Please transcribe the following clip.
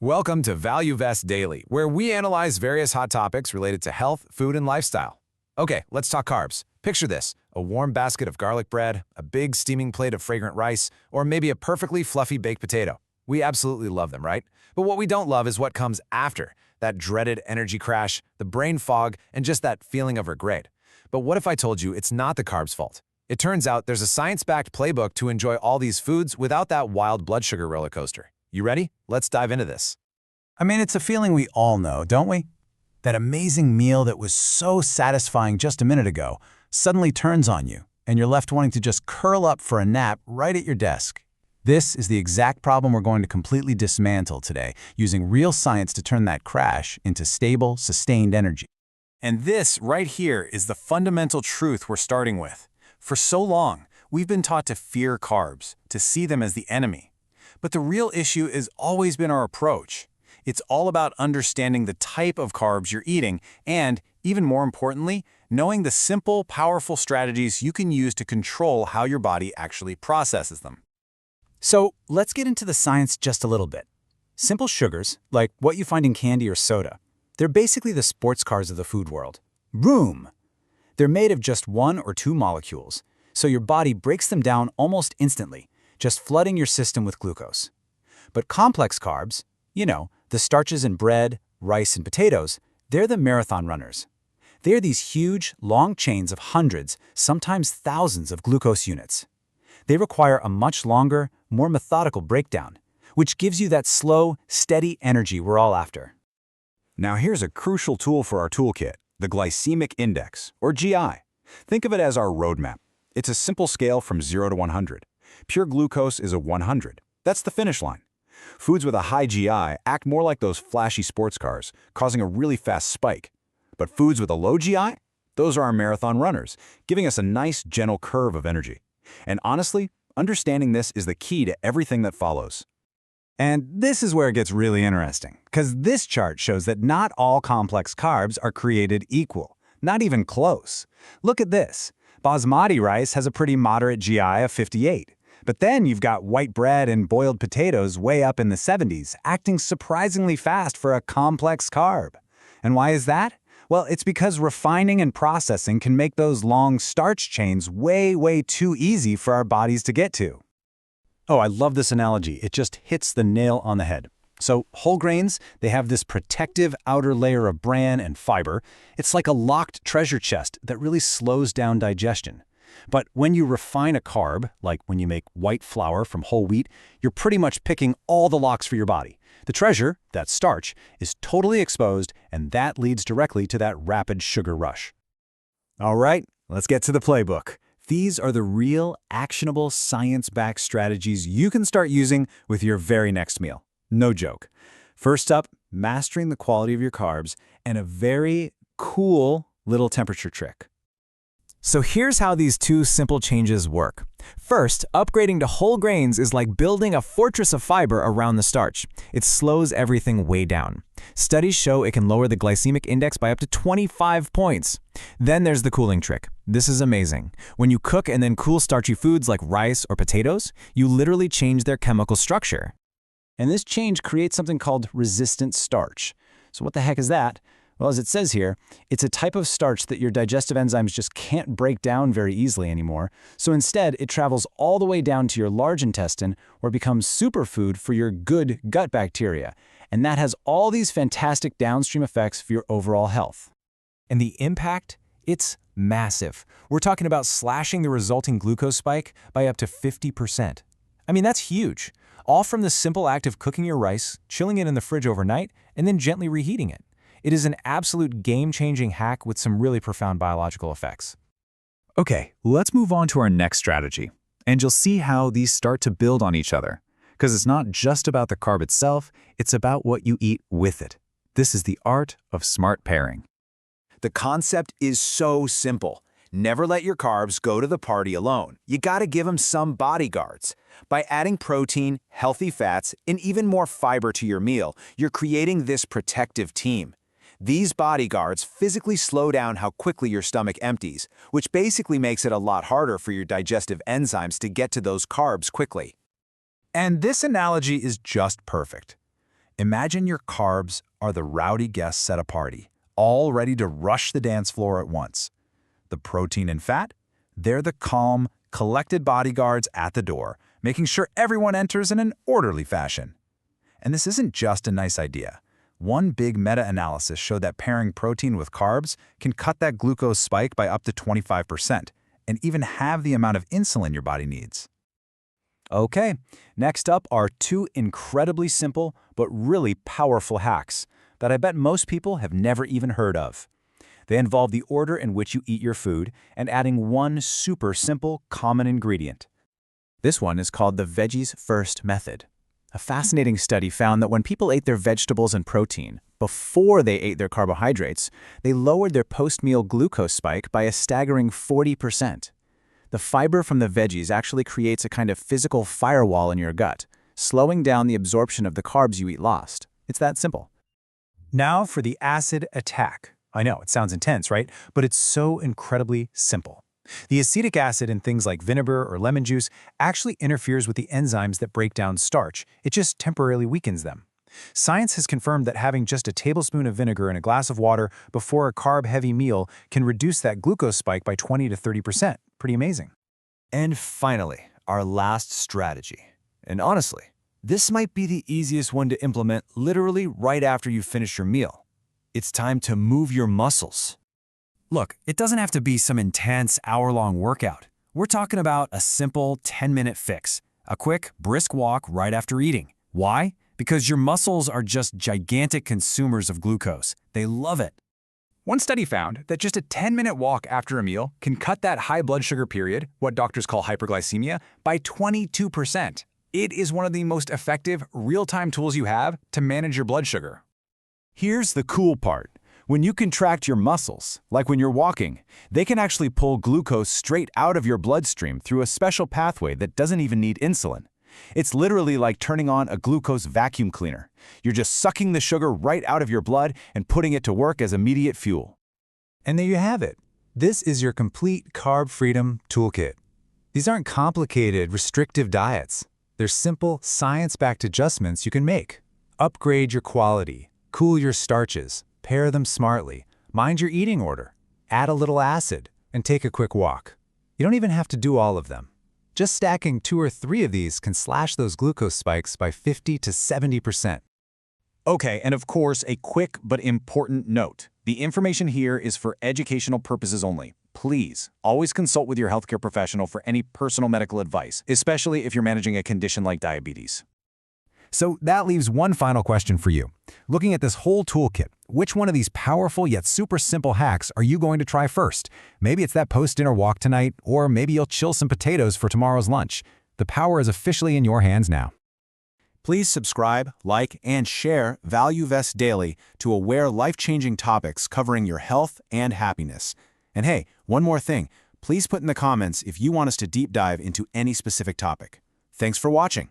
Welcome to Value Vest Daily, where we analyze various hot topics related to health, food, and lifestyle. Okay, let's talk carbs. Picture this: a warm basket of garlic bread, a big steaming plate of fragrant rice, or maybe a perfectly fluffy baked potato. We absolutely love them, right? But what we don't love is what comes after: that dreaded energy crash, the brain fog, and just that feeling of regret. But what if I told you it's not the carbs' fault? It turns out there's a science-backed playbook to enjoy all these foods without that wild blood sugar roller coaster. You ready? Let's dive into this. It's a feeling we all know, don't we? That amazing meal that was so satisfying just a minute ago suddenly turns on you, and you're left wanting to just curl up for a nap right at your desk. This is the exact problem we're going to completely dismantle today, using real science to turn that crash into stable, sustained energy. And this right here is the fundamental truth we're starting with. For so long, we've been taught to fear carbs, to see them as the enemy. But the real issue has always been our approach. It's all about understanding the type of carbs you're eating and, even more importantly, knowing the simple, powerful strategies you can use to control how your body actually processes them. So let's get into the science just a little bit. Simple sugars, like what you find in candy or soda, they're basically the sports cars of the food world. Boom! They're made of just one or two molecules, so your body breaks them down almost instantly, just flooding your system with glucose. But complex carbs, the starches in bread, rice, and potatoes, they're the marathon runners. They're these huge, long chains of hundreds, sometimes thousands of glucose units. They require a much longer, more methodical breakdown, which gives you that slow, steady energy we're all after. Now here's a crucial tool for our toolkit, the glycemic index, or GI. Think of it as our roadmap. It's a simple scale from 0 to 100. Pure glucose is a 100. That's the finish line. Foods with a high GI act more like those flashy sports cars, causing a really fast spike. But foods with a low GI? Those are our marathon runners, giving us a nice, gentle curve of energy. And honestly, understanding this is the key to everything that follows. And this is where it gets really interesting, because this chart shows that not all complex carbs are created equal, not even close. Look at this. Basmati rice has a pretty moderate GI of 58. But then you've got white bread and boiled potatoes way up in the 70s, acting surprisingly fast for a complex carb. And why is that? Well, it's because refining and processing can make those long starch chains way too easy for our bodies to get to. Oh, I love this analogy. It just hits the nail on the head. So whole grains, they have this protective outer layer of bran and fiber. It's like a locked treasure chest that really slows down digestion. But when you refine a carb, like when you make white flour from whole wheat, you're pretty much picking all the locks for your body. The treasure, that starch, is totally exposed, and that leads directly to that rapid sugar rush. All right, let's get to the playbook. These are the real, actionable, science-backed strategies you can start using with your very next meal. No joke. First up, mastering the quality of your carbs and a very cool little temperature trick. So here's how these two simple changes work. First, upgrading to whole grains is like building a fortress of fiber around the starch. It slows everything way down. Studies show it can lower the glycemic index by up to 25 points. Then there's the cooling trick. This is amazing. When you cook and then cool starchy foods like rice or potatoes, you literally change their chemical structure. And this change creates something called resistant starch. So what the heck is that? Well, as it says here, it's a type of starch that your digestive enzymes just can't break down very easily anymore. So instead, it travels all the way down to your large intestine, where it becomes superfood for your good gut bacteria. And that has all these fantastic downstream effects for your overall health. And the impact? It's massive. We're talking about slashing the resulting glucose spike by up to 50%. That's huge. All from the simple act of cooking your rice, chilling it in the fridge overnight, and then gently reheating it. It is an absolute game-changing hack with some really profound biological effects. Okay, let's move on to our next strategy, and you'll see how these start to build on each other. Because it's not just about the carb itself, it's about what you eat with it. This is the art of smart pairing. The concept is so simple. Never let your carbs go to the party alone. You gotta give them some bodyguards. By adding protein, healthy fats, and even more fiber to your meal, you're creating this protective team. These bodyguards physically slow down how quickly your stomach empties, which basically makes it a lot harder for your digestive enzymes to get to those carbs quickly. And this analogy is just perfect. Imagine your carbs are the rowdy guests at a party, all ready to rush the dance floor at once. The protein and fat? They're the calm, collected bodyguards at the door, making sure everyone enters in an orderly fashion. And this isn't just a nice idea. One big meta-analysis showed that pairing protein with carbs can cut that glucose spike by up to 25%, and even halve the amount of insulin your body needs. Okay, next up are two incredibly simple but really powerful hacks that I bet most people have never even heard of. They involve the order in which you eat your food and adding one super simple, common ingredient. This one is called the Veggies First method. A fascinating study found that when people ate their vegetables and protein before they ate their carbohydrates, they lowered their post-meal glucose spike by a staggering 40%. The fiber from the veggies actually creates a kind of physical firewall in your gut, slowing down the absorption of the carbs you eat lost. It's that simple. Now for the acid attack. I know, it sounds intense, right? But it's so incredibly simple. The acetic acid in things like vinegar or lemon juice actually interferes with the enzymes that break down starch. It just temporarily weakens them. Science has confirmed that having just a tablespoon of vinegar in a glass of water before a carb-heavy meal can reduce that glucose spike by 20 to 30%. Pretty amazing. And finally, our last strategy. And honestly, this might be the easiest one to implement literally right after you finish your meal. It's time to move your muscles. Look, it doesn't have to be some intense hour-long workout. We're talking about a simple 10-minute fix, a quick, brisk walk right after eating. Why? Because your muscles are just gigantic consumers of glucose. They love it. One study found that just a 10-minute walk after a meal can cut that high blood sugar period, what doctors call hyperglycemia, by 22%. It is one of the most effective, real-time tools you have to manage your blood sugar. Here's the cool part. When you contract your muscles, like when you're walking, they can actually pull glucose straight out of your bloodstream through a special pathway that doesn't even need insulin. It's literally like turning on a glucose vacuum cleaner. You're just sucking the sugar right out of your blood and putting it to work as immediate fuel. And there you have it. This is your complete carb freedom toolkit. These aren't complicated, restrictive diets. They're simple, science-backed adjustments you can make. Upgrade your quality, cool your starches, pair them smartly, mind your eating order, add a little acid, and take a quick walk. You don't even have to do all of them. Just stacking 2 or 3 of these can slash those glucose spikes by 50 to 70%. Okay, and of course, a quick but important note. The information here is for educational purposes only. Please, always consult with your healthcare professional for any personal medical advice, especially if you're managing a condition like diabetes. So that leaves one final question for you. Looking at this whole toolkit, which one of these powerful yet super simple hacks are you going to try first? Maybe it's that post-dinner walk tonight, or maybe you'll chill some potatoes for tomorrow's lunch. The power is officially in your hands now. Please subscribe, like, and share Value Vest Daily to aware life-changing topics covering your health and happiness. And hey, one more thing. Please put in the comments if you want us to deep dive into any specific topic. Thanks for watching.